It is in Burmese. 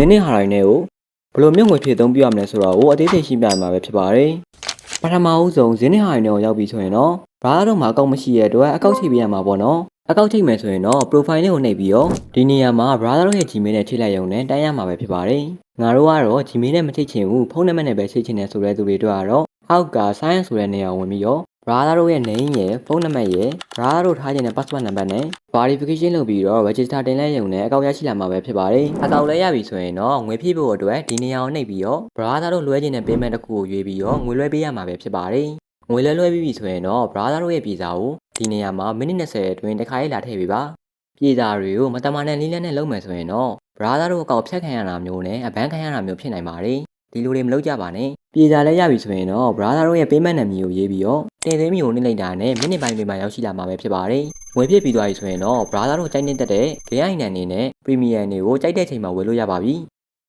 င်းနဲ့ဟာရိုင်းနဲ့ကိုဘယ်လိုမျိုးငွေဖြည့်သုံးပြရမလဲဆိုတော့အသေးစိတ်ရှင်းပြမှာပဲဖြစ်ပါတယ်ပထမဦးဆုံးဇင်းနဲ့ဟာရိုင်းနဲ့ကိုရောက်ပြီဆိုရင်တော့ဘာတော့မှအကောက်မရှိရတဲ့အတွက်အကောက်ချိန်ပေးရမှာပေါ့နော်အကောက်ချိန်မယ်ဆိုရင်တော့ profile လေးကိုနှိပ်ပြီးတော့ဒီနေရာမှာ brother တို့ရဲ့ Gmail နဲ့ထိလိုက်ရုံနဲ့တိုင်းရမှာပဲဖြစ်ပါတယ်ငါတို့ကတော့ Gmail နဲ့မထိချင်ဘူးဖုန်းနံပါတ်နဲ့ပဲထိချင်တယ်ဆိုတဲ့သူတွေတို့ကတော့အောက်က science ဆိုတဲ့နေရာဝင်ပြီးတော့ brother တို့ရဲ့ name ရယ်ဖုန်းနံပါတ်ရယ် brother တို့ထားခြင်းတဲ့ password နံပါတ်နဲ့ verification လုပ်ပြီးတော့ register တင်လိုက်ရုံနဲ့အကောက်ရရှိလာမှာပဲဖြစ်ပါတယ်အကောက်လဲရပြီဆိုရင်တော့ငွေဖြည့်ဖို့အတွက်ဒီနေရာကိုနှိပ်ပြီးတော့ brother တို့လွှဲခြင်းတဲ့ payment တစ်ခုကိုရွေးပြီးတော့ငွေလွှဲပေးရမှာပဲဖြစ်ပါတယ်ငွေလွှဲပြီးပြီဆိုရင်တော့ brother တို့ရဲ့ပြည်စာကိုဒီနေရာမှာမိနစ်20အတွင်းတစ်ခါရေးလာထည့်ပေးပါပြည်စာတွေကိုမတမန်တဲ့နည်းလမ်းနဲ့လုပ်မယ်ဆိုရင်တော့ brother တို့အကောက်ဖြတ်ခံရတာမျိုးနဲ့အဘန်းခံရတာမျိုးဖြစ်နိုင်ပါတယ်ဒီလိုတွေမလုပ်ကြပါနဲ့ပြည်စာလဲရပြီဆိုရင်တော့ brother တို့ရဲ့ payment နာမည်ကိုရေးပြီးတော့တင်သွင်းမျိုးနှိမ့်လိုက်တာနဲ့မိနစ်ပိုင်းတွေမှာရောက်ရှိလာမှာပဲဖြစ်ပါတယ်ငွေပြည့်ပြီးသွားပြီဆိုရင်တော့ brother တို့ကြိုက်နေတဲ့ GAI နံအနေနဲ့ premium တွေကိုကြိုက်တဲ့ချိန်မှာဝယ်လို့ရပါပြီ